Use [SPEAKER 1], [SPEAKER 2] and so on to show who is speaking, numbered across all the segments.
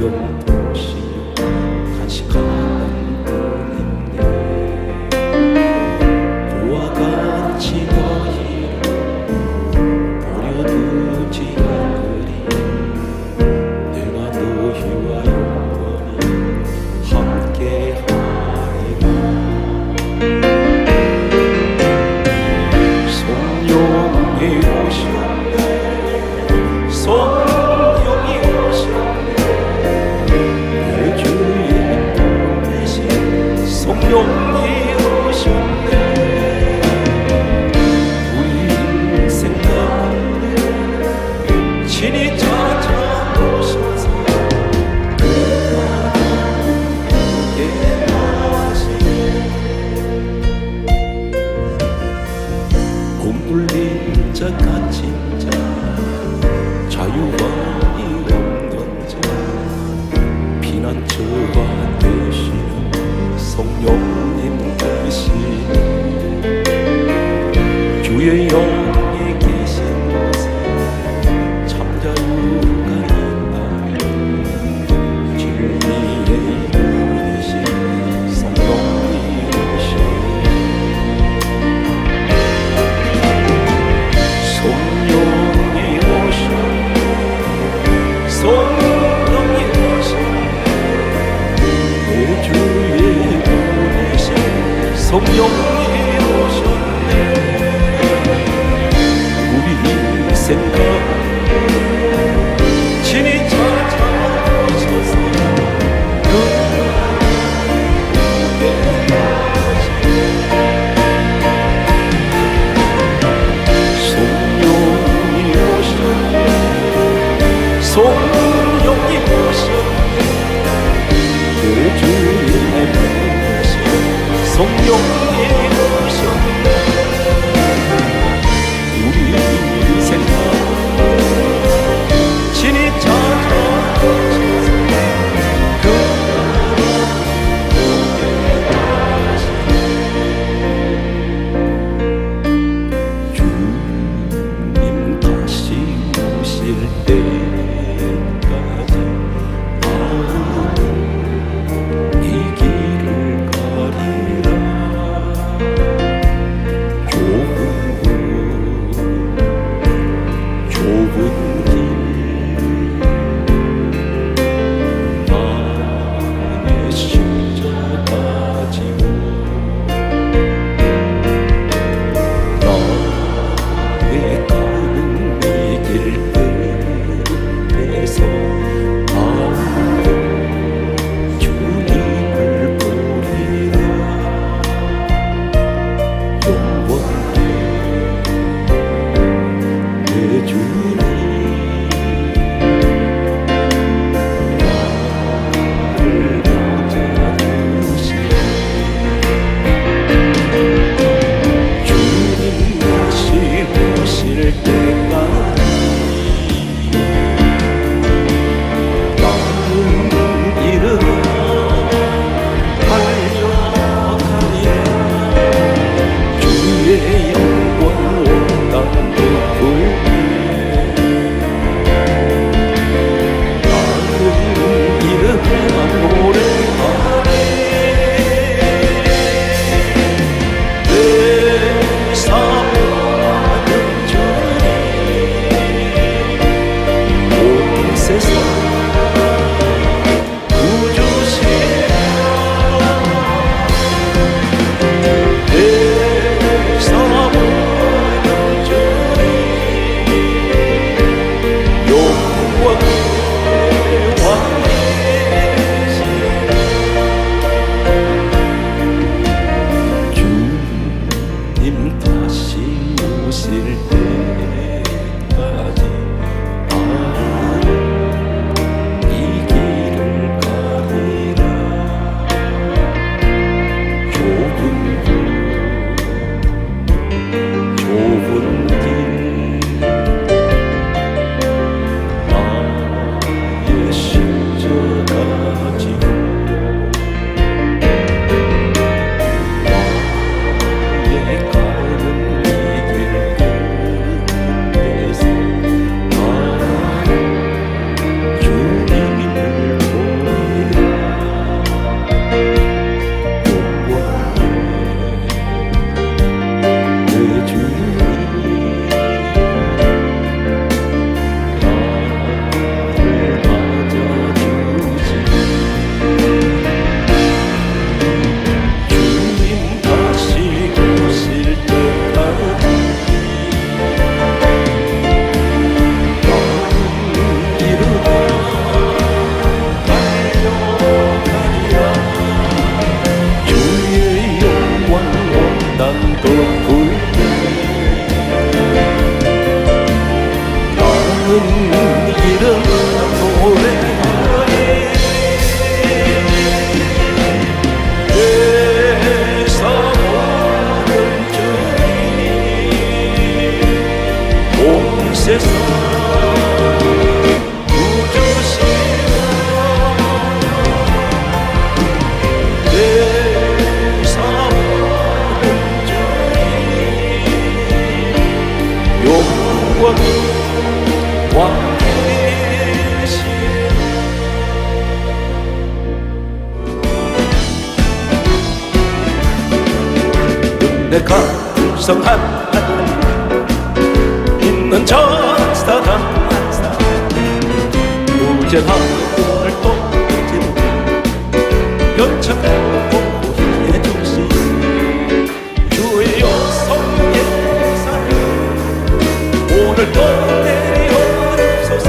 [SPEAKER 1] 늙은 도시 간직한 뿐인데 부와 같이 너희를 버려두지 않으리. 내가 너희와 영원히 함께하리라. 성령이 오셨네, 성령이 오셨네, 내 주의 보내신 성령이 오셨네. 우리 인생 가운데 친히 찾아오셔서 함께 하시네. 몸둘린 자 갇힌 자 자유함이 없는 자 피난처가 되시는 성령님 되시네. 주의 영이 계신 곳에 참 자유가 있다면 진리의 이르신 성령이 오시네. 성령이 오셨네, 성령이 오셨네, 내 주의 보내신 성령이 오셨네. 우리 생각 친히 찾아오셔서 성령이 오셨네, 내 주의 보내신 성령이 오셨네. 우리 생각 친히 찾아오셔서 주님 다시 오실 때까지 나는 이 길을 가리라. 내가 풍성한 하늘 있는 전사가 한사 언제나 오늘 또 연착하고 해주시 주여 성령의 사랑 오늘 또 내려주소서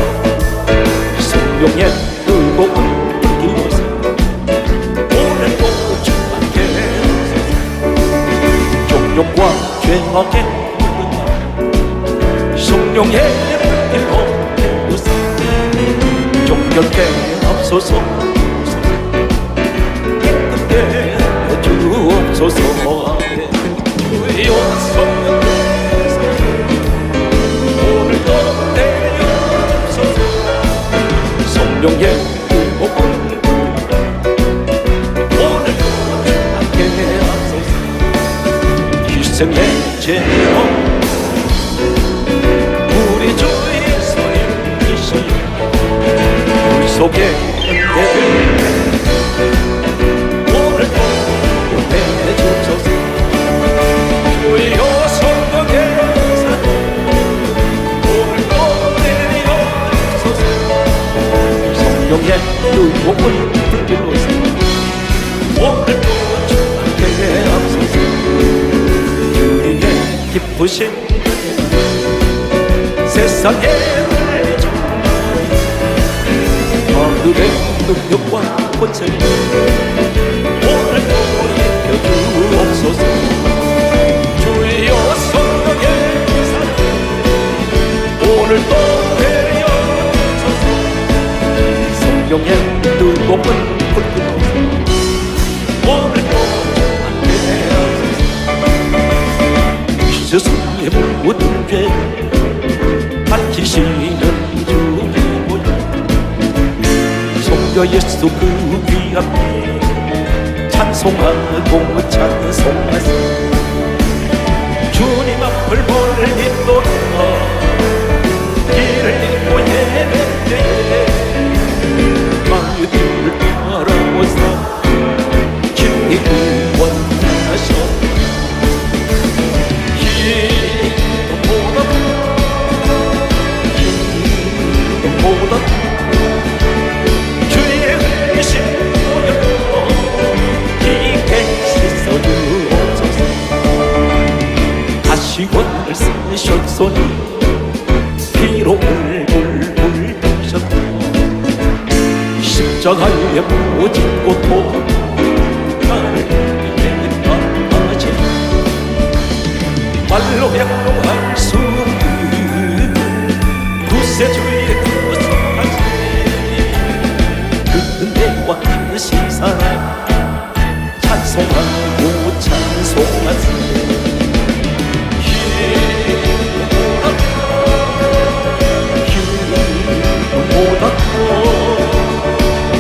[SPEAKER 1] 성령의 뜨거운 불기로서 오늘 또 주님께 종족과 죄악의 성령의 불길로 태우사 종결케 앞서서 깨끗게 주옵소서 주여 성령께서 오늘도 내려주소서 성령의 뜨거운 오늘도 함께 하소서 희생의 제법 우리 주 예수의 이시 물 속에 은혜를 오늘도 보내주소서 주여 성령의 사랑 오늘도 내려주소서 성령의 뜨거운 불길로서 오늘도 주께 앞서서 주님의 기쁘신 세상에 알려줘 하늘의 능력과 권세 오늘도 입혀주옵소서 주여 성령의 사랑 오늘도 내려주소서 성령의 뜨거운 불길로 오늘도 함께 하소서 세상의 모든 죄 밝히시는 주의 모여 성자 예수 그 귀함에 찬송하고 찬송하세 주님 앞을 멀리도록 길을 잃고 헤맬 때에 마의 길을 따라오사 주님 구원하셔 보다 주의 의심 보여도 깊게 씻어주옵소서 다시 원을 쓰셨소니 피로 울불 셨고 십자가의 모진 고통 나를 위하지 말로 행동할 수 없는 구세주의 그 은혜와 크신 사랑 찬송하고 찬송하세 힘보다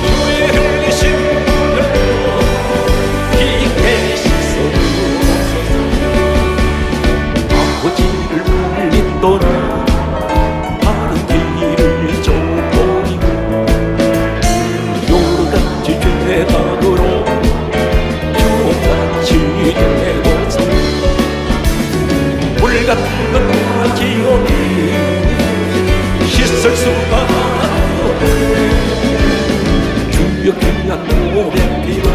[SPEAKER 1] 주의 흘리신 물로 깊게 씻어주옵소서 아버지를 물리도록 바른 길을 좁보이고 여러가지 죄악으로 주옥같이 되고서 물같은 것과 기온이 씻을 수가 없네 주여 귀한 고백기로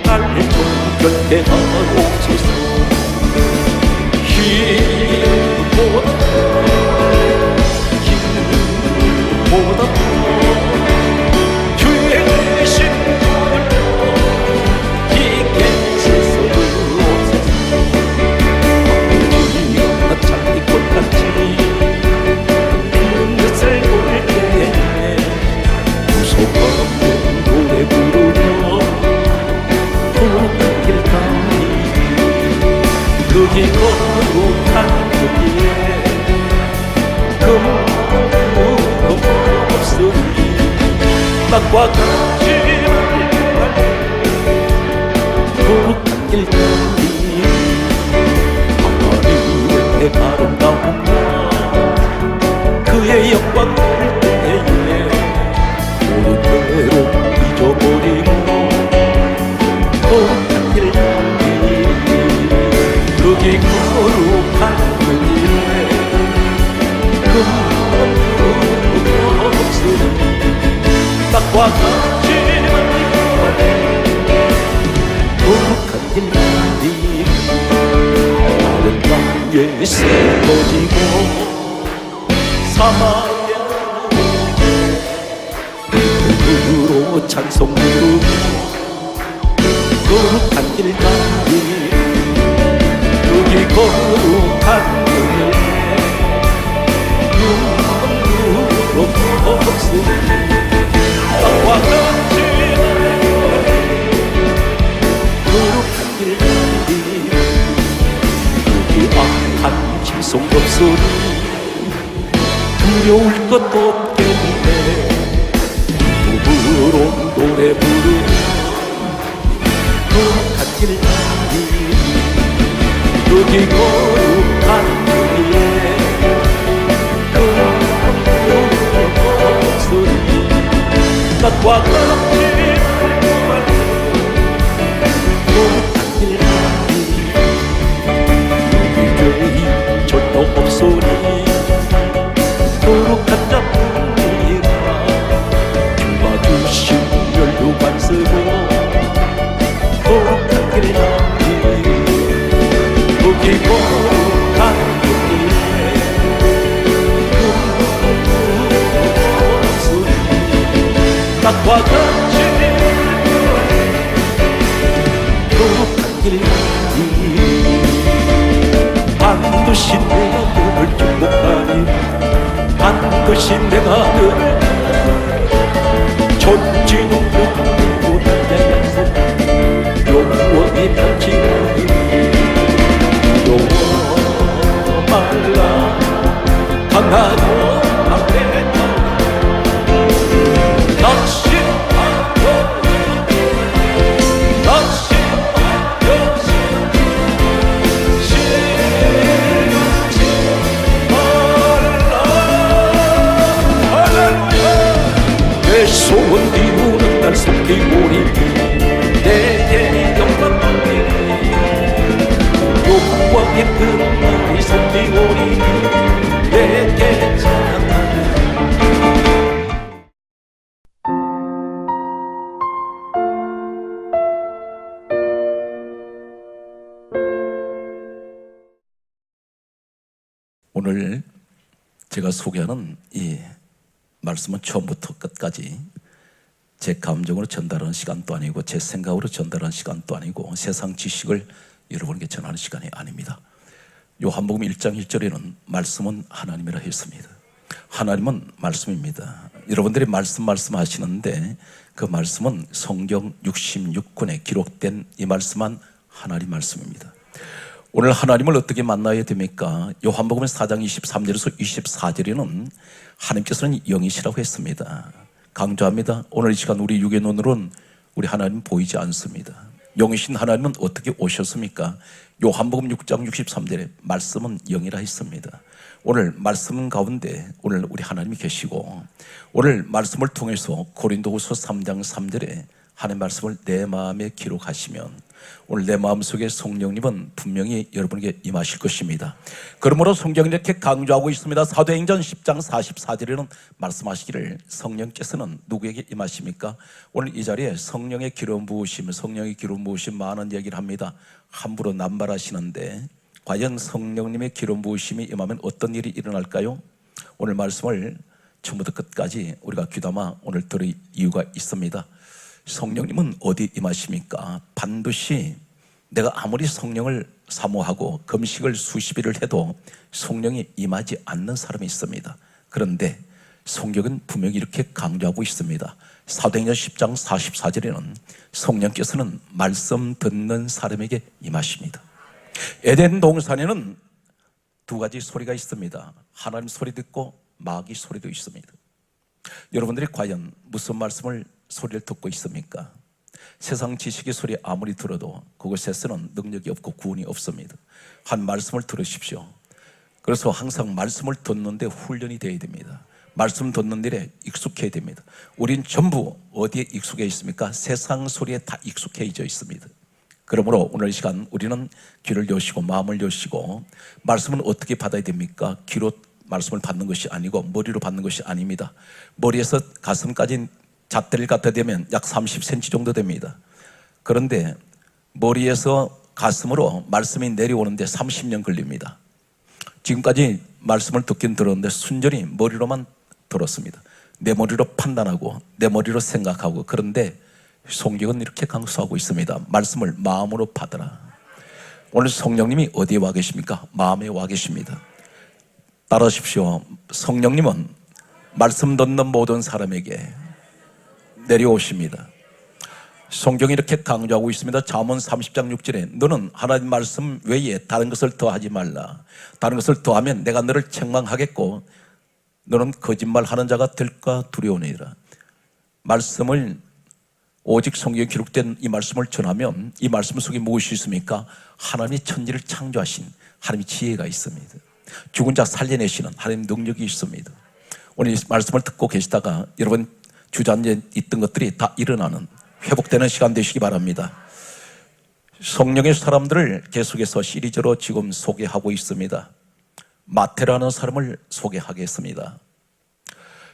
[SPEAKER 1] 나를 정결케 하옵소서 힘보다 주의 의신 물로 깊게 씻어주옵소서 아버지여 장미꽃같이 그릇을 볼 때에 무서워 없는 노래 부르며 길 가니 그길 거룩한 그 길에 금도 없으니 낙과 같이 거룩한 길 가니 하나님의 아름다움과 그의 영광 볼 때에 모든 죄로 잊어버리고 거룩한 길 가니 낮과 같지는 거룩한 길들이 다른 땅에 세워지고 사막에 으로 찬송 부르고 거룩한 길들이 여기 거룩한 길에 눈으로 없으니 땅과 같이 거룩한 길들이 여기 악한 짐승 없으니 두려울 것도 없겠네 부부로 노래 부르는 거룩한 길들이 여기 거룩한 길에 거룩한 소리 낮과 같이 거룩한 길들이 여기 죄인 전도 없소니 거룩한 자뿐이라 주가 주신 멸류관 쓰고 거룩한 길들이 여기 거룩한 길에 거룩한 소리 낮과 같이 거룩한 길들이 반드시 내가 너를 축복하니 반드시 내가 너를 전지는 그리고 나의 약속 영원히 펼치는 영원 말라 강하고 강대하다 낙심하여 낙심하여 시름치 말라 할렐루야 내 소원 이루는 날 속히오니 내게 영광 받으리 영광의 그날이 속히오니 내게 찬양하리 오늘 제가 소개하는 이 말씀은 처음부터 끝까지 제 감정으로 전달하는 시간도 아니고 제 생각으로 전달하는 시간도 아니고 세상 지식을 여러분에게 전하는 시간이 아닙니다. 요한복음 1장 1절에는 말씀은 하나님이라 했습니다. 하나님은 말씀입니다. 여러분들이 말씀하시는데 그 말씀은 성경 66권에 기록된 이 말씀은 하나님 말씀입니다. 오늘 하나님을 어떻게 만나야 됩니까? 요한복음 4장 23절에서 24절에는 하나님께서는 영이시라고 했습니다. 강조합니다. 오늘 이 시간 우리 육의 눈으로는 우리 하나님 보이지 않습니다. 영이신 하나님은 어떻게 오셨습니까? 요한복음 6장 63절에 말씀은 영이라 했습니다. 오늘 말씀 가운데 오늘 우리 하나님이 계시고 오늘 말씀을 통해서 고린도후서 3장 3절에 하나님의 말씀을 내 마음에 기록하시면 오늘 내 마음속에 성령님은 분명히 여러분에게 임하실 것입니다. 그러므로 성경이 이렇게 강조하고 있습니다. 사도행전 10장 44절에는 말씀하시기를 성령께서는 누구에게 임하십니까? 오늘 이 자리에 성령의 기름 부으심, 성령의 기름 부으심 많은 얘기를 합니다. 함부로 남발하시는데 과연 성령님의 기름 부으심이 임하면 어떤 일이 일어날까요? 오늘 말씀을 처음부터 끝까지 우리가 귀담아 오늘 들을 이유가 있습니다. 성령님은 어디 임하십니까? 반드시 내가 아무리 성령을 사모하고 금식을 수십 일을 해도 성령이 임하지 않는 사람이 있습니다. 그런데 성경은 분명히 이렇게 강조하고 있습니다. 사도행전 10장 44절에는 성령께서는 말씀 듣는 사람에게 임하십니다. 에덴 동산에는 두 가지 소리가 있습니다. 하나님 소리 듣고 마귀 소리도 있습니다. 여러분들이 과연 무슨 말씀을 소리를 듣고 있습니까? 세상 지식의 소리 아무리 들어도 그것에서는 능력이 없고 구원이 없습니다. 한 말씀을 들으십시오. 그래서 항상 말씀을 듣는데 훈련이 되어야 됩니다. 말씀 듣는 일에 익숙해야 됩니다. 우린 전부 어디에 익숙해 있습니까? 세상 소리에 다 익숙해져 있습니다. 그러므로 오늘 이 시간 우리는 귀를 여시고 마음을 여시고 말씀은 어떻게 받아야 됩니까? 귀로 말씀을 받는 것이 아니고 머리로 받는 것이 아닙니다. 머리에서 가슴까지 잣대를 갖다 대면 약 30cm 정도 됩니다. 그런데 머리에서 가슴으로 말씀이 내려오는데 30년 걸립니다. 지금까지 말씀을 듣긴 들었는데 순전히 머리로만 들었습니다. 내 머리로 판단하고 내 머리로 생각하고, 그런데 성경은 이렇게 강조하고 있습니다. 말씀을 마음으로 받아라. 오늘 성령님이 어디에 와 계십니까? 마음에 와 계십니다. 따라하십시오. 성령님은 말씀 듣는 모든 사람에게 내려오십니다. 성경이 이렇게 강조하고 있습니다. 잠언 30장 6절에 너는 하나님 말씀 외에 다른 것을 더하지 말라. 다른 것을 더하면 내가 너를 책망하겠고 너는 거짓말하는 자가 될까 두려우니라. 말씀을, 오직 성경에 기록된 이 말씀을 전하면 이 말씀 속에 무엇이 있습니까? 하나님이 천지를 창조하신 하나님의 지혜가 있습니다. 죽은 자 살려내시는 하나님 능력이 있습니다. 오늘 이 말씀을 듣고 계시다가 여러분 주저앉아 있던 것들이 다 일어나는, 회복되는 시간 되시기 바랍니다. 성령의 사람들을 계속해서 시리즈로 지금 소개하고 있습니다. 마태라는 사람을 소개하겠습니다.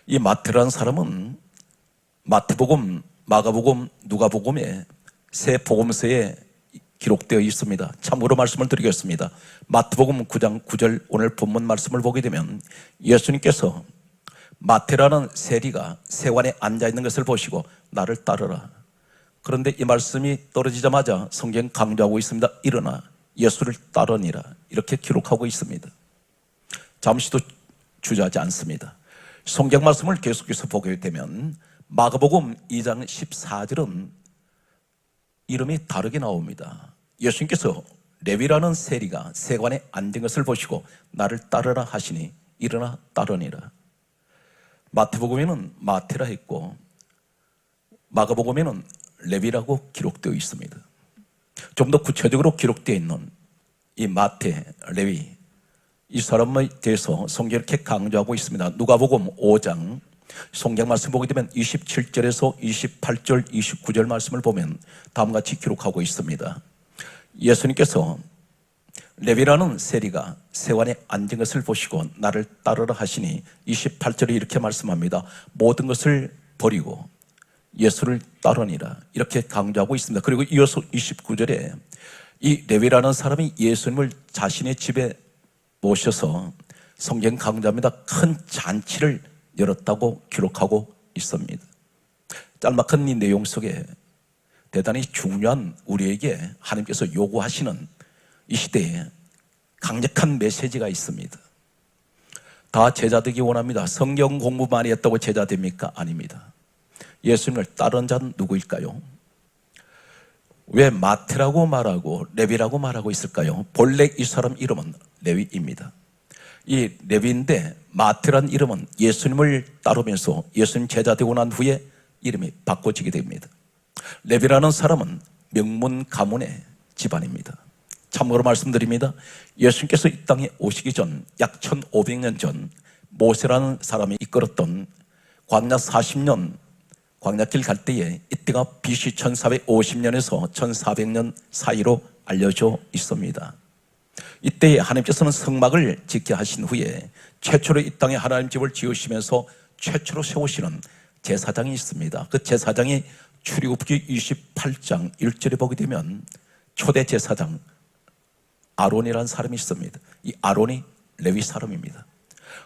[SPEAKER 1] 이 마태라는 사람은 마태복음, 마가복음, 누가복음에 세 복음서에 기록되어 있습니다. 참고로 말씀을 드리겠습니다. 마태복음 9장 9절 오늘 본문 말씀을 보게 되면 예수님께서 마태라는 세리가 세관에 앉아있는 것을 보시고 나를 따르라. 그런데 이 말씀이 떨어지자마자 성경 강조하고 있습니다. 일어나 예수를 따르니라. 이렇게 기록하고 있습니다. 잠시도 주저하지 않습니다. 성경 말씀을 계속해서 보게 되면 마가복음 2장 14절은 이름이 다르게 나옵니다. 예수님께서 레위라는 세리가 세관에 앉은 것을 보시고 나를 따르라 하시니 일어나 따르니라. 마태복음에는 마태라 했고 마가복음에는 레위라고 기록되어 있습니다. 좀 더 구체적으로 기록되어 있는 이 마태, 레위, 이 사람에 대해서 성경이 이렇게 강조하고 있습니다. 누가복음 5장 성경 말씀 보게 되면 27절에서 28절, 29절 말씀을 보면 다음과 같이 기록하고 있습니다. 예수님께서 레위라는 세리가 세관에 앉은 것을 보시고 나를 따르라 하시니 28절에 이렇게 말씀합니다. 모든 것을 버리고 예수를 따르니라. 이렇게 강조하고 있습니다. 그리고 이어서 29절에 이 레위라는 사람이 예수님을 자신의 집에 모셔서 성경 강조합니다. 큰 잔치를 열었다고 기록하고 있습니다. 짤막한 이 내용 속에 대단히 중요한 우리에게 하나님께서 요구하시는 이 시대에 강력한 메시지가 있습니다. 다 제자 되기 원합니다. 성경 공부 많이 했다고 제자 됩니까? 아닙니다. 예수님을 따른 자는 누구일까요? 왜 마태라고 말하고 레위라고 말하고 있을까요? 본래 이 사람 이름은 레위입니다. 이 레위인데 마태란 이름은 예수님을 따르면서 예수님 제자 되고 난 후에 이름이 바꿔지게 됩니다. 레위라는 사람은 명문 가문의 집안입니다. 참고로 말씀드립니다. 예수님께서 이 땅에 오시기 전 약 1500년 전 모세라는 사람이 이끌었던 광야 40년 광야길 갈 때에 이때가 BC 1450년에서 1400년 사이로 알려져 있습니다. 이때에 하나님께서는 성막을 짓게 하신 후에 최초로 이 땅에 하나님 집을 지으시면서 최초로 세우시는 제사장이 있습니다. 그 제사장이 출애굽기 28장 1절에 보게 되면 초대 제사장 아론이라는 사람이 있습니다. 이 아론이 레위 사람입니다.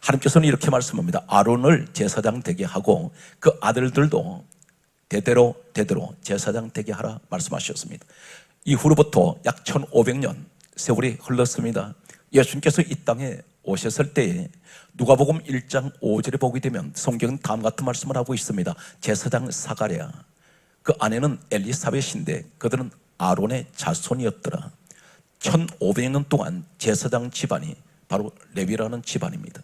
[SPEAKER 1] 하나님께서는 이렇게 말씀합니다. 아론을 제사장 되게 하고 그 아들들도 대대로 제사장 되게 하라 말씀하셨습니다. 이후로부터 약 1500년 세월이 흘렀습니다. 예수님께서 이 땅에 오셨을 때에 누가복음 1장 5절에 보게 되면 성경은 다음 같은 말씀을 하고 있습니다. 제사장 사가랴, 그 아내는 엘리사벳인데 그들은 아론의 자손이었더라. 1500년 동안 제사장 집안이 바로 레위라는 집안입니다.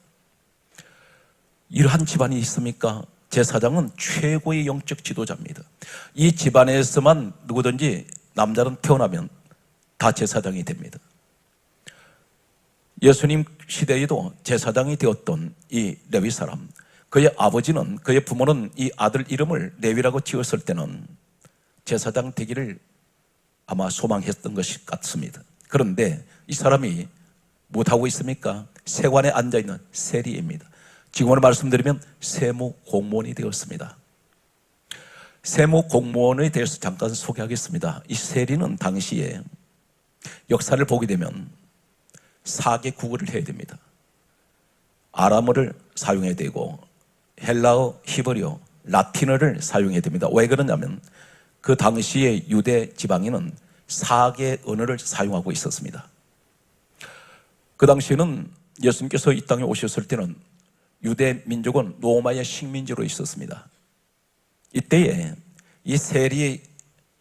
[SPEAKER 1] 이러한 집안이 있습니까? 제사장은 최고의 영적 지도자입니다. 이 집안에서만 누구든지 남자는 태어나면 다 제사장이 됩니다. 예수님 시대에도 제사장이 되었던 이 레위 사람, 그의 아버지는, 그의 부모는 이 아들 이름을 레위라고 지었을 때는 제사장 되기를 아마 소망했던 것이 같습니다. 그런데 이 사람이 못하고 있습니까? 세관에 앉아있는 세리입니다. 지금으로 말씀드리면 세무 공무원이 되었습니다. 세무 공무원에 대해서 잠깐 소개하겠습니다. 이 세리는 당시에 역사를 보게 되면 4개 국어를 해야 됩니다. 아람어를 사용해야 되고 헬라어, 히브리어, 라틴어를 사용해야 됩니다. 왜 그러냐면 그 당시에 유대 지방에는 4개 언어를 사용하고 있었습니다. 그 당시에는 예수님께서 이 땅에 오셨을 때는 유대 민족은 로마의 식민지로 있었습니다. 이때에 이 세리,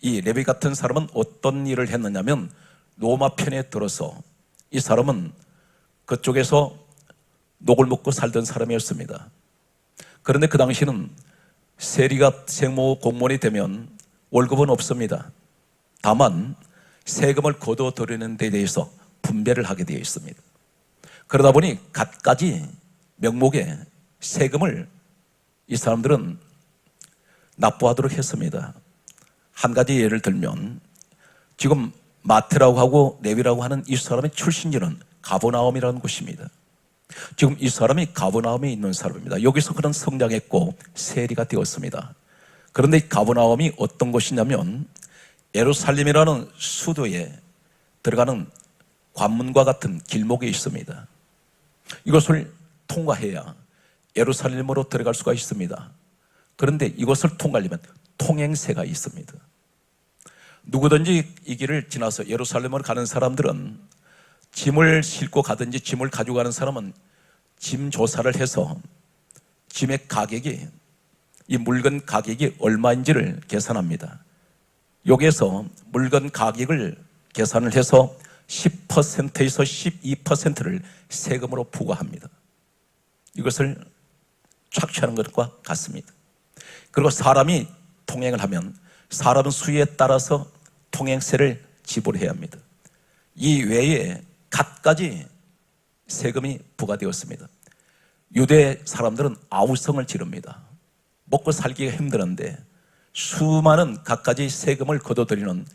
[SPEAKER 1] 이 레위 같은 사람은 어떤 일을 했느냐면 로마 편에 들어서 이 사람은 그쪽에서 녹을 먹고 살던 사람이었습니다. 그런데 그 당시는 세리가 세무 공무원이 되면 월급은 없습니다. 다만 세금을 거둬들이는 데 대해서 분배를 하게 되어 있습니다. 그러다 보니 갖가지 명목의 세금을 이 사람들은 납부하도록 했습니다. 한 가지 예를 들면 지금 마태라고 하고 레위라고 하는 이 사람의 출신지는 가버나움이라는 곳입니다. 지금 이 사람이 가버나움에 있는 사람입니다. 여기서 그는 성장했고 세리가 되었습니다. 그런데 이 가버나움이 어떤 곳이냐면 예루살렘이라는 수도에 들어가는 관문과 같은 길목에 있습니다. 이것을 통과해야 예루살렘으로 들어갈 수가 있습니다. 그런데 이것을 통과하려면 통행세가 있습니다. 누구든지 이 길을 지나서 예루살렘으로 가는 사람들은 짐을 싣고 가든지 짐을 가지고 가는 사람은 짐 조사를 해서 짐의 가격이, 이 물건 가격이 얼마인지를 계산합니다. 여기에서 물건 가격을 계산을 해서 10%에서 12%를 세금으로 부과합니다. 이것을 착취하는 것과 같습니다. 그리고 사람이 통행을 하면 사람 수에 따라서 통행세를 지불해야 합니다. 이 외에 갖가지 세금이 부과되었습니다. 유대 사람들은 아우성을 지릅니다. 먹고 살기가 힘드는데 수많은 갖가지 세금을 거둬들이는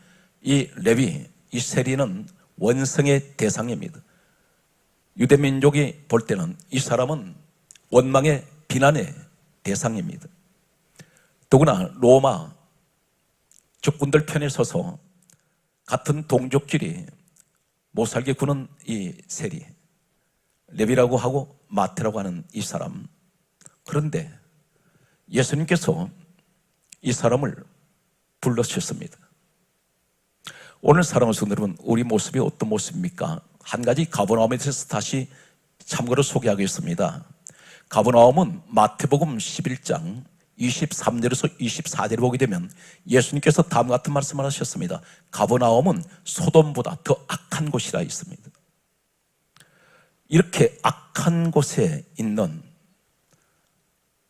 [SPEAKER 1] 이 레위, 이 세리는 원성의 대상입니다. 유대 민족이 볼 때는 이 사람은 원망의 비난의 대상입니다. 더구나 로마 적군들 편에 서서 같은 동족끼리 못살게 구는 이 세리, 레위라고 하고 마태라고 하는 이 사람. 그런데 예수님께서 이 사람을 불러주셨습니다. 오늘 사랑하는 성도 여러분, 우리 모습이 어떤 모습입니까? 한 가지 가버나움에 대해서 다시 참고로 소개하겠습니다. 가버나움은 마태복음 11장 23절에서 24절을 보게 되면 예수님께서 다음과 같은 말씀을 하셨습니다. 가버나움은 소돔보다 더 악한 곳이라 있습니다. 이렇게 악한 곳에 있는,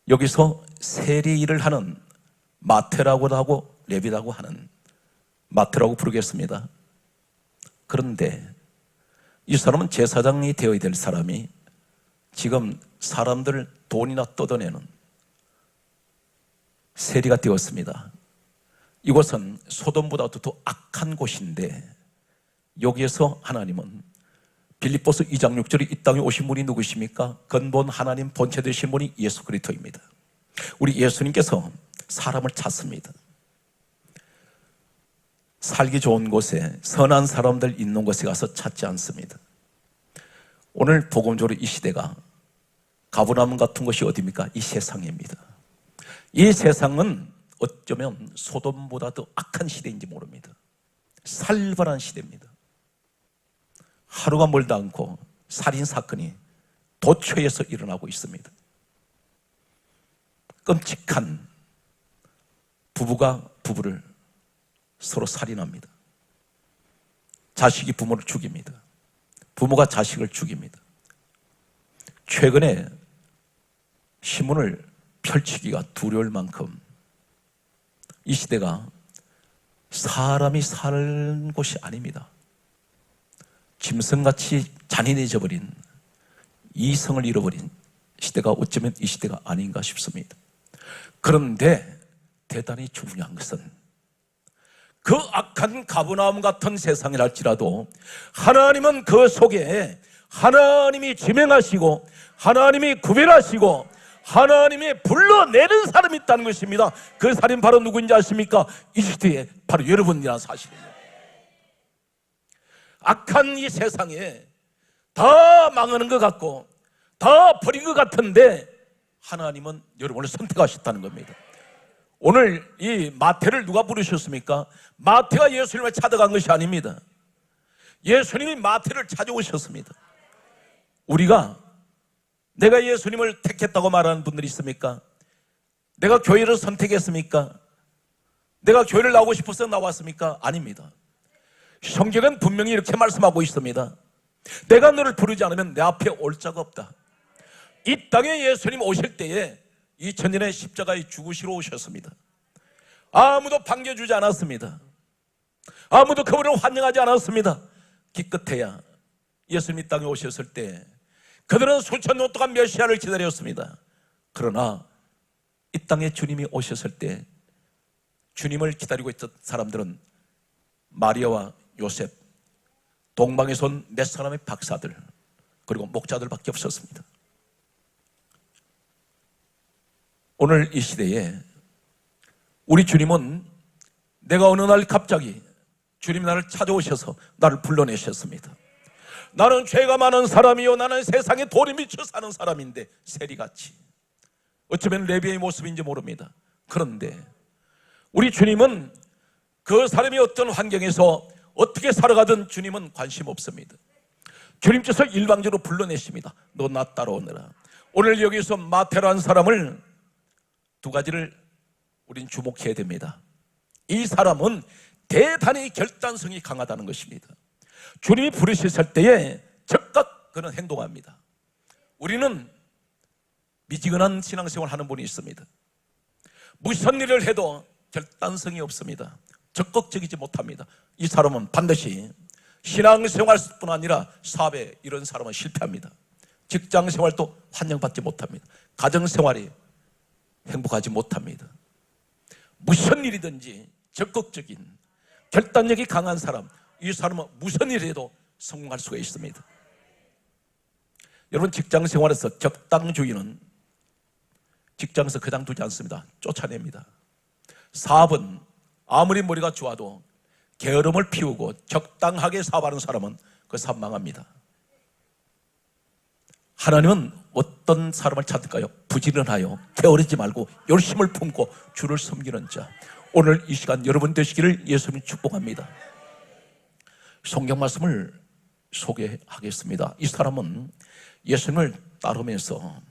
[SPEAKER 1] 여기서 세리 일을 하는 마태라고도 하고 레위라고 하는, 마태라고 부르겠습니다. 그런데 이 사람은 제사장이 되어야 될 사람이 지금 사람들 돈이나 뜯어내는 세리가 되었습니다. 이곳은 소돔보다도 더 악한 곳인데 여기에서 하나님은 빌립보서 2장 6절에 이 땅에 오신 분이 누구십니까? 근본 하나님 본체 되신 분이 예수 그리스도입니다. 우리 예수님께서 사람을 찾습니다. 살기 좋은 곳에, 선한 사람들 있는 곳에 가서 찾지 않습니다. 오늘 복음적으로 이 시대가 가버나움 같은 것이 어디입니까? 이 세상입니다. 이 세상은 어쩌면 소돔보다 더 악한 시대인지 모릅니다. 살벌한 시대입니다. 하루가 멀다 않고 살인사건이 도처에서 일어나고 있습니다. 끔찍한 부부가 부부를 서로 살인합니다. 자식이 부모를 죽입니다. 부모가 자식을 죽입니다. 최근에 신문을 펼치기가 두려울 만큼 이 시대가 사람이 사는 곳이 아닙니다. 짐승같이 잔인해져 버린, 이성을 잃어버린 시대가 어쩌면 이 시대가 아닌가 싶습니다. 그런데 대단히 중요한 것은 그 악한 가버나움 같은 세상이랄지라도 하나님은 그 속에 하나님이 지명하시고 하나님이 구별하시고 하나님이 불러내는 사람이 있다는 것입니다. 그 사람이 바로 누구인지 아십니까? 이 시대에 바로 여러분이라는 사실입니다. 악한 이 세상에 다 망하는 것 같고 다 버린 것 같은데 하나님은 여러분을 선택하셨다는 겁니다. 오늘 이 마태를 누가 부르셨습니까? 마태가 예수님을 찾아간 것이 아닙니다. 예수님이 마태를 찾아오셨습니다. 우리가 내가 예수님을 택했다고 말하는 분들이 있습니까? 내가 교회를 선택했습니까? 내가 교회를 나오고 싶어서 나왔습니까? 아닙니다. 성경은 분명히 이렇게 말씀하고 있습니다. 내가 너를 부르지 않으면 내 앞에 올 자가 없다. 이 땅에 예수님 오실 때에 2000년에 십자가에 죽으시러 오셨습니다. 아무도 반겨주지 않았습니다. 아무도 그분을 환영하지 않았습니다. 기껏해야 예수님이 땅에 오셨을 때 그들은 수천 년 동안 메시아를 기다렸습니다. 그러나 이 땅에 주님이 오셨을 때 주님을 기다리고 있던 사람들은 마리아와 요셉, 동방에서 온 몇 사람의 박사들, 그리고 목자들밖에 없었습니다. 오늘 이 시대에 우리 주님은 내가 어느 날 갑자기 주님이 나를 찾아오셔서 나를 불러내셨습니다. 나는 죄가 많은 사람이요, 나는 세상에 돌이 미쳐 사는 사람인데, 세리같이. 어쩌면 레비의 모습인지 모릅니다. 그런데 우리 주님은 그 사람이 어떤 환경에서 어떻게 살아가든 주님은 관심 없습니다. 주님께서 일방적으로 불러내십니다. 너 나 따라오너라. 오늘 여기서 마태라는 사람을 두 가지를 우린 주목해야 됩니다. 이 사람은 대단히 결단성이 강하다는 것입니다. 주님이 부르셨을 때에 즉각 그는 행동합니다. 우리는 미지근한 신앙생활을 하는 분이 있습니다. 무슨 일을 해도 결단성이 없습니다. 적극적이지 못합니다. 이 사람은 반드시 신앙생활뿐 아니라 사업에 이런 사람은 실패합니다. 직장생활도 환영받지 못합니다. 가정생활이 행복하지 못합니다. 무슨 일이든지 적극적인 결단력이 강한 사람, 이 사람은 무슨 일에도 성공할 수가 있습니다. 여러분, 직장생활에서 적당주의는 직장에서 그냥 두지 않습니다. 쫓아냅니다. 사업은 아무리 머리가 좋아도 게으름을 피우고 적당하게 사업하는 사람은 그 사업 망합니다. 하나님은 어떤 사람을 찾을까요? 부지런하여 게으르지 말고 열심을 품고 주를 섬기는 자. 오늘 이 시간 여러분 되시기를 예수님이 축복합니다. 성경 말씀을 소개하겠습니다. 이 사람은 예수님을 따르면서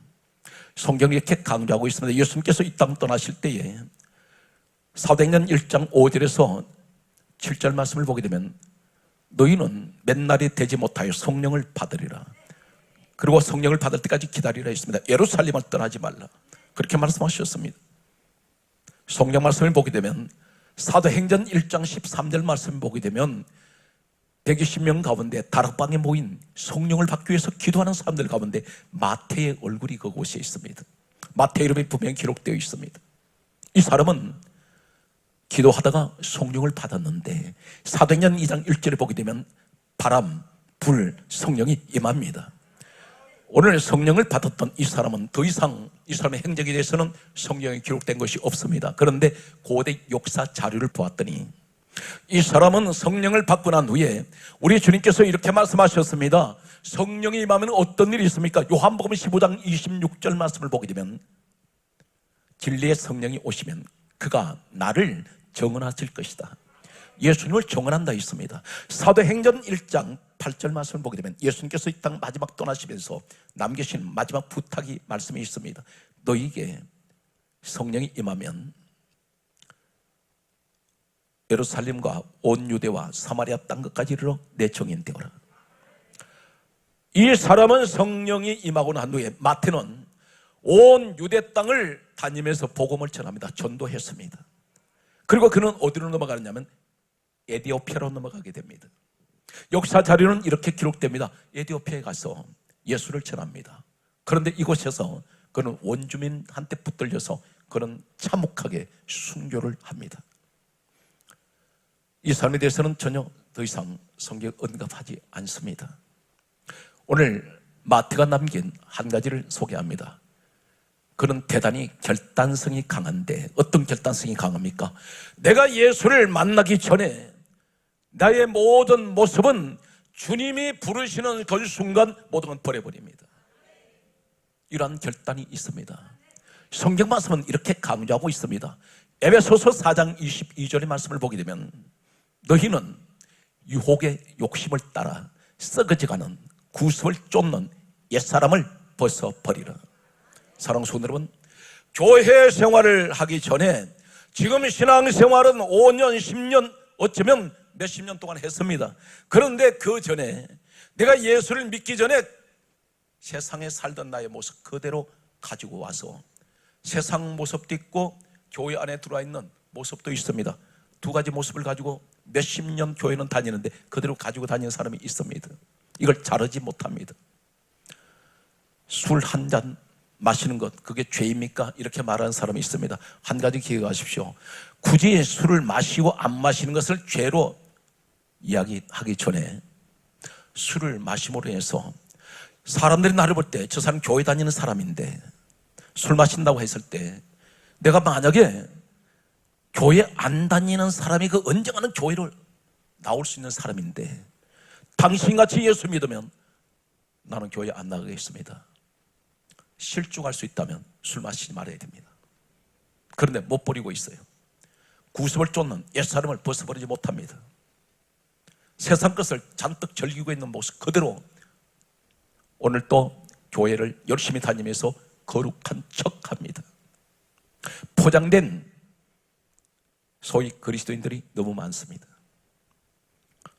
[SPEAKER 1] 성경이 이렇게 강조하고 있습니다. 예수님께서 이 땅 떠나실 때에 사도행전 1장 5절에서 7절 말씀을 보게 되면 너희는 맨날이 되지 못하여 성령을 받으리라. 그리고 성령을 받을 때까지 기다리라 했습니다. 예루살렘을 떠나지 말라. 그렇게 말씀하셨습니다. 성경 말씀을 보게 되면 사도행전 1장 13절 말씀을 보게 되면 120명 가운데 다락방에 모인 성령을 받기 위해서 기도하는 사람들 가운데 마태의 얼굴이 그곳에 있습니다. 마태 이름이 분명히 기록되어 있습니다. 이 사람은 기도하다가 성령을 받았는데 사도행전 2장 1절을 보게 되면 바람, 불, 성령이 임합니다. 오늘 성령을 받았던 이 사람은 더 이상 이 사람의 행적에 대해서는 성경에 기록된 것이 없습니다. 그런데 고대 역사 자료를 보았더니 이 사람은 성령을 받고 난 후에 우리 주님께서 이렇게 말씀하셨습니다. 성령이 임하면 어떤 일이 있습니까? 요한복음 15장 26절 말씀을 보게 되면 진리의 성령이 오시면 그가 나를 정언하실 것이다. 예수님을 정언한다 있습니다. 사도행전 1장 8절 말씀을 보게 되면 예수님께서 이 땅 마지막 떠나시면서 남기신 마지막 부탁이 말씀이 있습니다. 너에게 성령이 임하면 예루살렘과 온 유대와 사마리아 땅 끝까지 이르러 내 증인 되어라. 이 사람은 성령이 임하고 난 후에 마태는 온 유대 땅을 다니면서 복음을 전합니다. 전도했습니다. 그리고 그는 어디로 넘어가느냐면 에디오피아로 넘어가게 됩니다. 역사 자료는 이렇게 기록됩니다. 에디오피아에 가서 예수를 전합니다. 그런데 이곳에서 그는 원주민한테 붙들려서 그는 참혹하게 순교를 합니다. 이 사람에 대해서는 전혀 더 이상 성경 언급하지 않습니다. 오늘 마태가 남긴 한 가지를 소개합니다. 그는 대단히 결단성이 강한데, 어떤 결단성이 강합니까? 내가 예수를 만나기 전에 나의 모든 모습은 주님이 부르시는 그 순간 모든 건 버려버립니다. 이러한 결단이 있습니다. 성경 말씀은 이렇게 강조하고 있습니다. 에베소서 4장 22절의 말씀을 보게 되면 너희는 유혹의 욕심을 따라 썩어져가는 구습을 쫓는 옛사람을 벗어버리라. 사랑하는 성도 여러분, 교회 생활을 하기 전에 지금 신앙생활은 5년, 10년, 어쩌면 몇십 년 동안 했습니다. 그런데 그 전에, 내가 예수를 믿기 전에 세상에 살던 나의 모습 그대로 가지고 와서 세상 모습도 있고 교회 안에 들어와 있는 모습도 있습니다. 두 가지 모습을 가지고 몇십 년 교회는 다니는데 그대로 가지고 다니는 사람이 있습니다. 이걸 자르지 못합니다. 술 한 잔 마시는 것, 그게 죄입니까? 이렇게 말하는 사람이 있습니다. 한 가지 기억하십시오. 굳이 술을 마시고 안 마시는 것을 죄로 이야기하기 전에 술을 마심으로 해서 사람들이 나를 볼 때 저 사람 교회 다니는 사람인데 술 마신다고 했을 때, 내가 만약에 교회 안 다니는 사람이 그 언젠가는 교회를 나올 수 있는 사람인데 당신같이 예수 믿으면 나는 교회 안 나가겠습니다. 실족할 수 있다면 술 마시지 말아야 됩니다. 그런데 못 버리고 있어요. 구습을 쫓는 옛사람을 벗어버리지 못합니다. 세상 것을 잔뜩 즐기고 있는 모습 그대로 오늘 또 교회를 열심히 다니면서 거룩한 척합니다. 포장된 소위 그리스도인들이 너무 많습니다.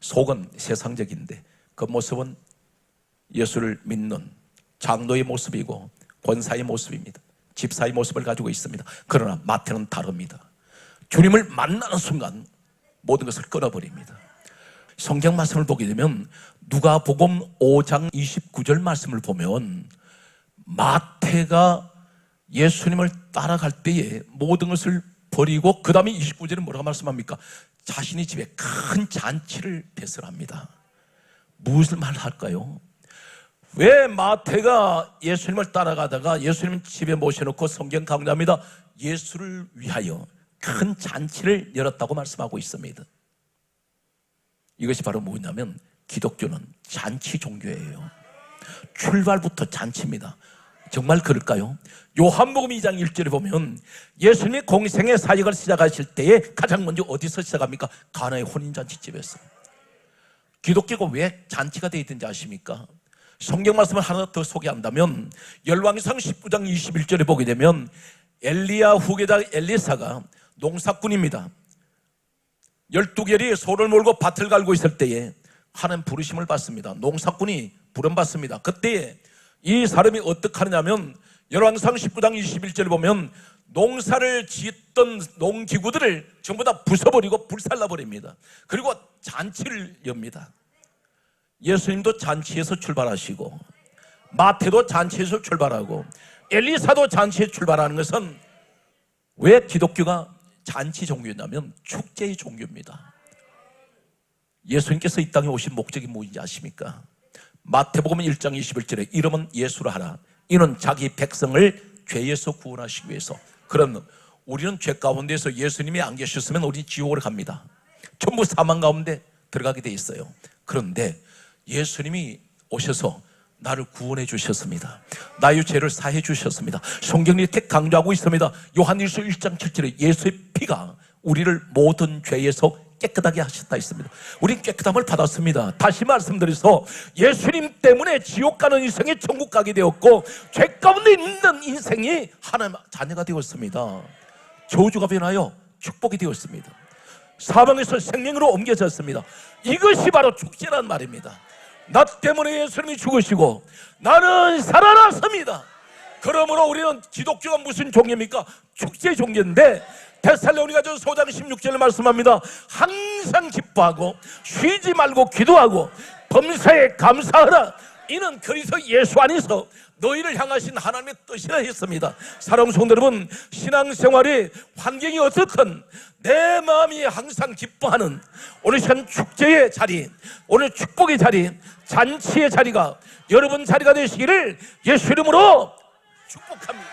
[SPEAKER 1] 속은 세상적인데 겉모습은 예수를 믿는 장로의 모습이고 권사의 모습입니다. 집사의 모습을 가지고 있습니다. 그러나 마태는 다릅니다. 주님을 만나는 순간 모든 것을 끊어버립니다. 성경 말씀을 보게 되면 누가복음 5장 29절 말씀을 보면 마태가 예수님을 따라갈 때에 모든 것을 버리고 그 다음에 29절에 뭐라고 말씀합니까? 자신이 집에 큰 잔치를 배설합니다. 무엇을 말할까요? 왜 마태가 예수님을 따라가다가 예수님 집에 모셔놓고 성경 강조합니다. 예수를 위하여 큰 잔치를 열었다고 말씀하고 있습니다. 이것이 바로 뭐냐면 기독교는 잔치 종교예요. 출발부터 잔치입니다. 정말 그럴까요? 요한복음 2장 1절에 보면 예수님이 공생의 사역을 시작하실 때에 가장 먼저 어디서 시작합니까? 가나의 혼인잔치집에서. 기독교가 왜 잔치가 되어 있는지 아십니까? 성경 말씀을 하나 더 소개한다면 열왕기상 19장 21절에 보게 되면 엘리야 후계자 엘리사가 농사꾼입니다. 12결이 소를 몰고 밭을 갈고 있을 때에 하나님 부르심을 받습니다. 농사꾼이 부름받습니다. 그때에 이 사람이 어떻게 하느냐면 열왕기상 19장 21절을 보면 농사를 짓던 농기구들을 전부 다 부숴버리고 불살라버립니다. 그리고 잔치를 엽니다. 예수님도 잔치에서 출발하시고 마태도 잔치에서 출발하고 엘리사도 잔치에 출발하는 것은 왜 기독교가 잔치 종교냐면 축제의 종교입니다. 예수님께서 이 땅에 오신 목적이 무엇인지 아십니까? 마태복음 1장 21절에 이름은 예수라 하라. 이는 자기 백성을 죄에서 구원하시기 위해서. 그럼 우리는 죄 가운데서 예수님이 안 계셨으면 우리 지옥으로 갑니다. 전부 사망 가운데 들어가게 돼 있어요. 그런데 예수님이 오셔서 나를 구원해 주셨습니다. 나의 죄를 사해 주셨습니다. 성경이 이렇게 강조하고 있습니다. 요한일서 1장 7절에 예수의 피가 우리를 모든 죄에서 깨끗하게 하셨다 있습니다. 우린 깨끗함을 받았습니다. 다시 말씀드려서 예수님 때문에 지옥 가는 인생이 천국 가게 되었고 죄 가운데 있는 인생이 하나님 자녀가 되었습니다. 저주가 변하여 축복이 되었습니다. 사망에서 생명으로 옮겨졌습니다. 이것이 바로 축제란 말입니다. 나 때문에 예수님이 죽으시고 나는 살아났습니다. 그러므로 우리는 기독교가 무슨 종교입니까? 축제 종교인데 데살로니가전서 5장 16절에 말씀합니다. 항상 기뻐하고 쉬지 말고 기도하고 범사에 감사하라. 이는 그리스도 예수 안에서 너희를 향하신 하나님의 뜻이라 했습니다. 사랑하는 성도 여러분, 신앙생활의 환경이 어떻든 내 마음이 항상 기뻐하는 오늘 시간 축제의 자리, 오늘 축복의 자리, 잔치의 자리가 여러분 자리가 되시기를 예수 이름으로 축복합니다.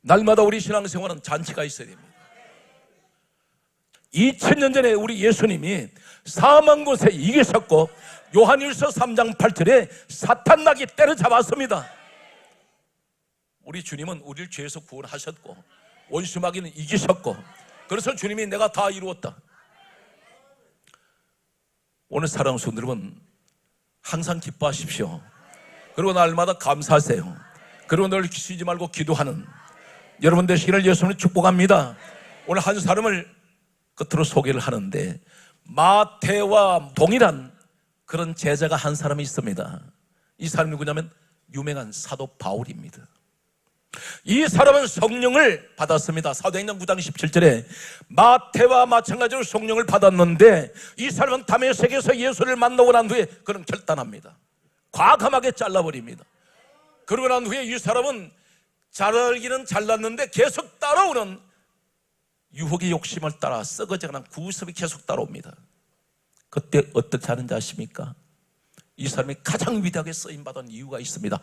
[SPEAKER 1] 날마다 우리 신앙생활은 잔치가 있어야 됩니다. 2000년 전에 우리 예수님이 사망 곳에 이기셨고 요한일서 3장 8절에 사탄 나귀 때려잡았습니다. 우리 주님은 우리를 죄에서 구원하셨고 원수 마귀는 이기셨고, 그래서 주님이 내가 다 이루었다. 오늘 사랑하는 성도 여러분, 항상 기뻐하십시오. 그리고 날마다 감사하세요. 그리고 늘 쉬지 말고 기도하는 여러분 되시기를 예수님을 축복합니다. 오늘 한 사람을 끝으로 소개를 하는데, 마태와 동일한 그런 제자가 한 사람이 있습니다. 이 사람이 누구냐면 유명한 사도 바울입니다. 이 사람은 성령을 받았습니다. 사도행전 9장 17절에 마태와 마찬가지로 성령을 받았는데, 이 사람은 다메섹에서 예수를 만나고 난 후에 그는 결단합니다. 과감하게 잘라버립니다. 그러고 난 후에 이 사람은 자라기는 잘랐는데 계속 따라오는 유혹의 욕심을 따라 썩어져가는 구습이 계속 따라옵니다. 그때 어떻게 하는지 아십니까? 이 사람이 가장 위대하게 쓰임받은 이유가 있습니다.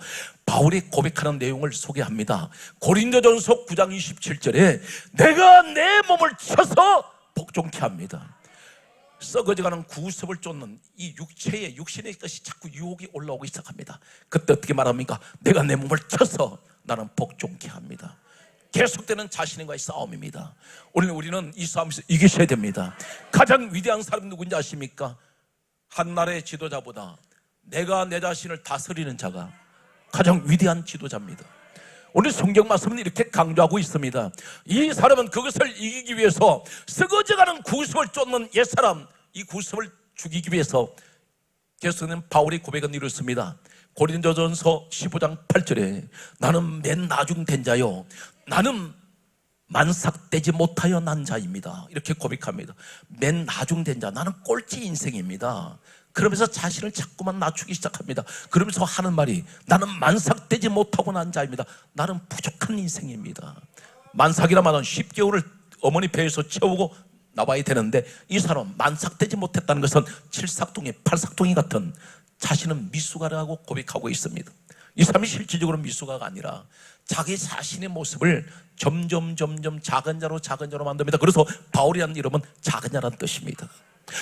[SPEAKER 1] 바울이 고백하는 내용을 소개합니다. 고린도전서 9장 27절에 내가 내 몸을 쳐서 복종케 합니다. 썩어져가는 구습을 쫓는 이 육체의 육신의 것이 자꾸 유혹이 올라오기 시작합니다. 그때 어떻게 말합니까? 내가 내 몸을 쳐서 나는 복종케 합니다. 계속되는 자신과의 싸움입니다. 오늘 우리는 이 싸움에서 이기셔야 됩니다. 가장 위대한 사람이 누군지 아십니까? 한 나라의 지도자보다 내가 내 자신을 다스리는 자가 가장 위대한 지도자입니다. 오늘 성경 말씀은 이렇게 강조하고 있습니다. 이 사람은 그것을 이기기 위해서 썩어져가는 구습을 쫓는 옛사람, 이 구습을 죽이기 위해서 계속되는 바울의 고백은 이렇습니다. 고린도전서 15장 8절에 나는 맨 나중된 자요, 나는 만삭되지 못하여 난 자입니다. 이렇게 고백합니다. 맨 나중된 자, 나는 꼴찌 인생입니다. 그러면서 자신을 자꾸만 낮추기 시작합니다. 그러면서 하는 말이 나는 만삭되지 못하고 난 자입니다. 나는 부족한 인생입니다. 만삭이라 말은 10개월을 어머니 배에서 채우고 나와야 되는데, 이 사람은 만삭되지 못했다는 것은 7삭둥이 8삭둥이 같은 자신은 미숙아라고 고백하고 있습니다. 이 사람이 실질적으로 미숙아가 아니라 자기 자신의 모습을 점점 작은 자로 만듭니다. 그래서 바울이라는 이름은 작은 자라는 뜻입니다.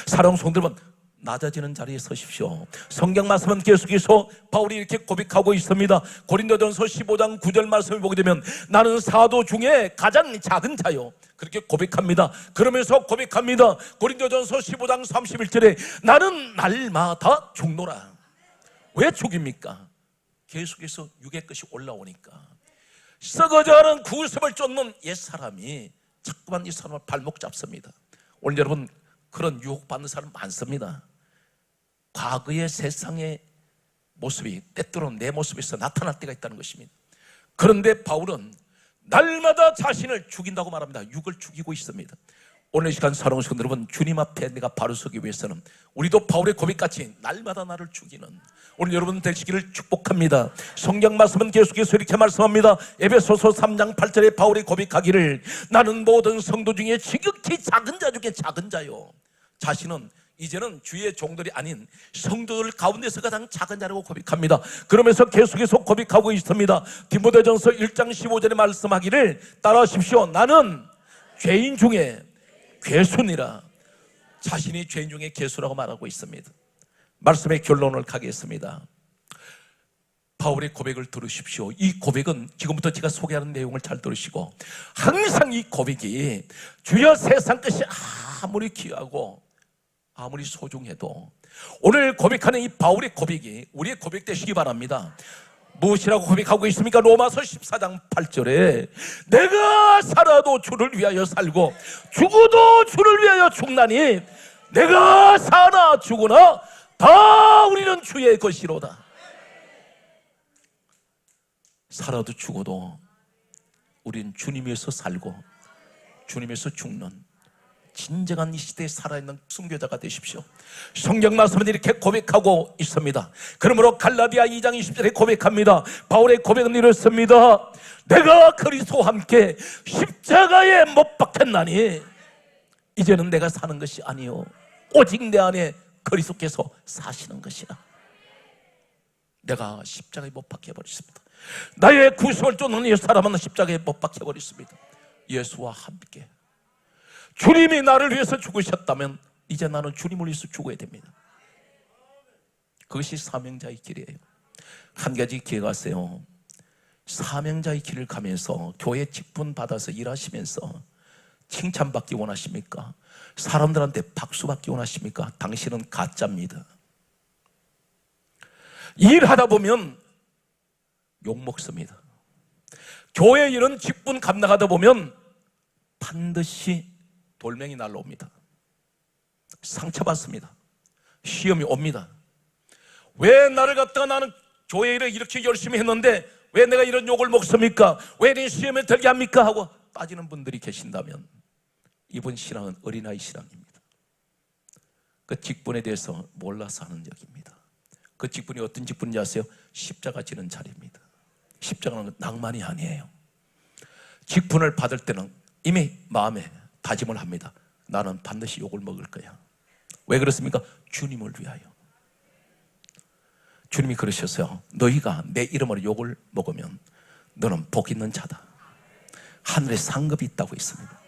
[SPEAKER 1] 사랑하는 성도 여러분, 낮아지는 자리에 서십시오. 성경 말씀은 계속해서 바울이 이렇게 고백하고 있습니다. 고린도전서 15장 9절 말씀을 보게 되면 나는 사도 중에 가장 작은 자요, 그렇게 고백합니다. 그러면서 고백합니다. 고린도전서 15장 31절에 나는 날마다 죽노라. 왜 죽입니까? 계속해서 육의 것이 올라오니까. 썩어져가는 구습을 쫓는 옛사람이 자꾸만 이 사람을 발목 잡습니다. 오늘 여러분, 그런 유혹받는 사람 많습니다. 과거의 세상의 모습이 때때로는 내 모습에서 나타날 때가 있다는 것입니다. 그런데 바울은 날마다 자신을 죽인다고 말합니다. 육을 죽이고 있습니다. 오늘 이 시간 사랑하는 성도 여러분, 주님 앞에 내가 바로 서기 위해서는 우리도 바울의 고백같이 날마다 나를 죽이는 오늘 여러분 되시기를 축복합니다. 성경 말씀은 계속해서 이렇게 말씀합니다. 에베소서 3장 8절에 바울이 고백하기를 나는 모든 성도 중에 지극히 작은 자 중에 작은 자요. 자신은 이제는 주의 종들이 아닌 성도들 가운데서 가장 작은 자라고 고백합니다. 그러면서 계속해서 고백하고 있습니다. 디모데전서 1장 15절에 말씀하기를 따라하십시오. 나는 죄인 중에 괴수니라. 자신이 죄인 중에 괴수라고 말하고 있습니다. 말씀의 결론을 가겠습니다. 바울의 고백을 들으십시오. 이 고백은 지금부터 제가 소개하는 내용을 잘 들으시고, 항상 이 고백이 주여 세상 것이 아무리 귀하고 아무리 소중해도 오늘 고백하는 이 바울의 고백이 우리의 고백 되시기 바랍니다. 무엇이라고 고백하고 있습니까? 로마서 14장 8절에 내가 살아도 주를 위하여 살고 죽어도 주를 위하여 죽나니 내가 사나 죽으나 다 우리는 주의 것이로다. 살아도 죽어도 우린 주님에서 살고 주님에서 죽는 진정한 이 시대에 살아있는 순교자가 되십시오. 성경 말씀은 이렇게 고백하고 있습니다. 그러므로 갈라디아 2장 20절에 고백합니다. 바울의 고백은 이렇습니다. 내가 그리스도와 함께 십자가에 못 박혔나니 이제는 내가 사는 것이 아니요 오직 내 안에 그리스도께서 사시는 것이라. 내가 십자가에 못 박혀버렸습니다. 나의 구속을 쫓는 이 사람은 십자가에 못 박혀버렸습니다. 예수와 함께 주님이 나를 위해서 죽으셨다면 이제 나는 주님을 위해서 죽어야 됩니다. 그것이 사명자의 길이에요. 한 가지 기회가 왔어요. 사명자의 길을 가면서 교회 직분 받아서 일하시면서 칭찬받기 원하십니까? 사람들한테 박수받기 원하십니까? 당신은 가짜입니다. 일하다 보면 욕먹습니다. 교회 이런 직분 감당하다 보면 반드시 돌멩이 날라옵니다. 상처받습니다. 시험이 옵니다. 왜 나를 갖다가 나는 교회 일을 이렇게 열심히 했는데 왜 내가 이런 욕을 먹습니까? 왜 이런 시험에 들게 합니까? 하고 빠지는 분들이 계신다면 이번 신앙은 어린아이 신앙입니다. 그 직분에 대해서 몰라서 하는 얘기입니다. 그 직분이 어떤 직분인지 아세요? 십자가 지는 자리입니다. 십자가는 낭만이 아니에요. 직분을 받을 때는 이미 마음에 다짐을 합니다. 나는 반드시 욕을 먹을 거야. 왜 그렇습니까? 주님을 위하여. 주님이 그러셨어요. 너희가 내 이름으로 욕을 먹으면 너는 복 있는 자다. 하늘에 상급이 있다고 있습니다.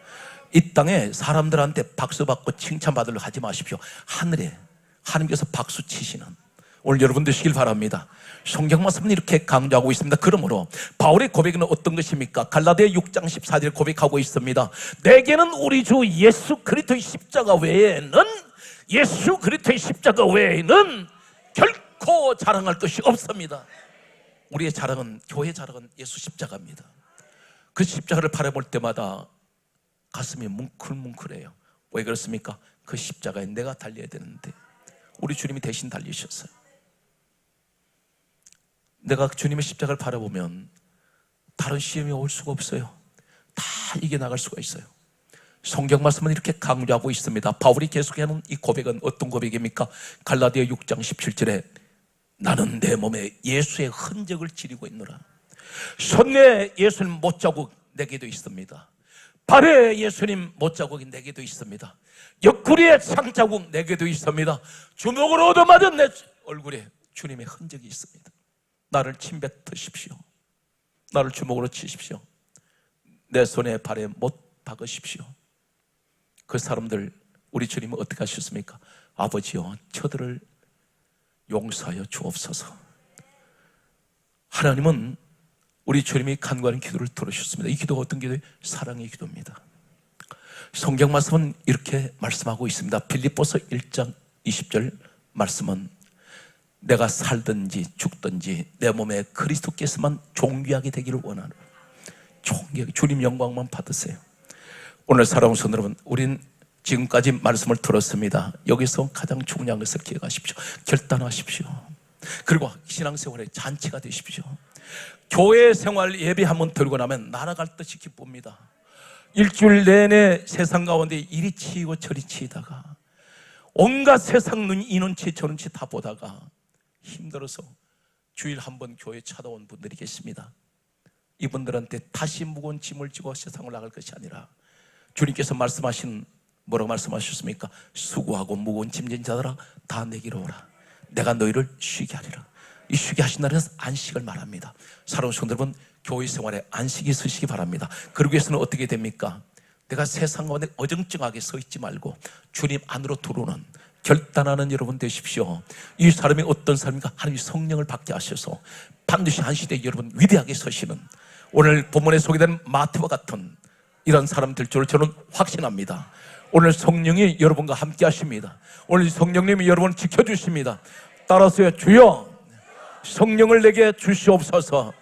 [SPEAKER 1] 이 땅에 사람들한테 박수받고 칭찬받으려고 하지 마십시오. 하늘에 하나님께서 박수 치시는 오늘 여러분 되시길 바랍니다. 성경 말씀은 이렇게 강조하고 있습니다. 그러므로 바울의 고백은 어떤 것입니까? 갈라디아 6장 14절에 고백하고 있습니다. 내게는 우리 주 예수 그리스도의 십자가 외에는 결코 자랑할 것이 없습니다. 우리의 자랑은, 교회 자랑은 예수 십자가입니다. 그 십자가를 바라볼 때마다 가슴이 뭉클뭉클해요. 왜 그렇습니까? 그 십자가에 내가 달려야 되는데 우리 주님이 대신 달리셨어요. 내가 주님의 십자가를 바라보면 다른 시험이 올 수가 없어요. 다 이겨나갈 수가 있어요. 성경 말씀은 이렇게 강조하고 있습니다. 바울이 계속하는 이 고백은 어떤 고백입니까? 갈라디아 6장 17절에 나는 내 몸에 예수의 흔적을 지니고 있노라. 손에 예수님 못자국 내게도 있습니다. 발에 예수님 못자국이 내게도 있습니다. 옆구리에 상자국 내게도 있습니다. 주먹으로 얻어맞은 내 얼굴에 주님의 흔적이 있습니다. 나를 침뱉으십시오. 나를 주먹으로 치십시오. 내 손에 발에 못 박으십시오. 그 사람들 우리 주님은 어떻게 하셨습니까? 아버지여 저들을 용서하여 주옵소서. 하나님은 우리 주님이 간구하는 기도를 들으셨습니다. 이 기도가 어떤 기도예요? 사랑의 기도입니다. 성경 말씀은 이렇게 말씀하고 있습니다. 빌립보서 1장 20절 말씀은 내가 살든지 죽든지 내 몸에 그리스도께서만 존귀하게 되기를 원하노라. 존귀하게 주님 영광만 받으세요. 오늘 사랑하는 성도 여러분, 우린 지금까지 말씀을 들었습니다. 여기서 가장 중요한 것을 기억하십시오. 결단하십시오. 그리고 신앙생활의 잔치가 되십시오. 교회 생활 예배 한번 들고 나면 날아갈 듯이 기쁩니다. 일주일 내내 세상 가운데 이리 치이고 저리 치이다가 온갖 세상 이 눈치 저 눈치 다 보다가 힘들어서 주일 한번 교회 찾아온 분들이 계십니다. 이분들한테 다시 무거운 짐을 지고 세상을 나갈 것이 아니라 주님께서 말씀하신 뭐라고 말씀하셨습니까? 수고하고 무거운 짐진 자들아 다 내게로 오라. 내가 너희를 쉬게 하리라. 이 쉬게 하신 날은 안식을 말합니다. 사랑하는 성도 여러분, 교회 생활에 안식이 있으시기 바랍니다. 그러기 위해서는 어떻게 됩니까? 내가 세상 가운데 어정쩡하게 서 있지 말고 주님 안으로 들어오는 결단하는 여러분 되십시오. 이 사람이 어떤 사람인가? 하나님이 성령을 받게 하셔서 반드시 한 시대에 여러분 위대하게 서시는 오늘 본문에 소개된 마태와 같은 이런 사람들 줄 저는 확신합니다. 오늘 성령이 여러분과 함께 하십니다. 오늘 성령님이 여러분을 지켜주십니다. 따라서요, 주여 성령을 내게 주시옵소서.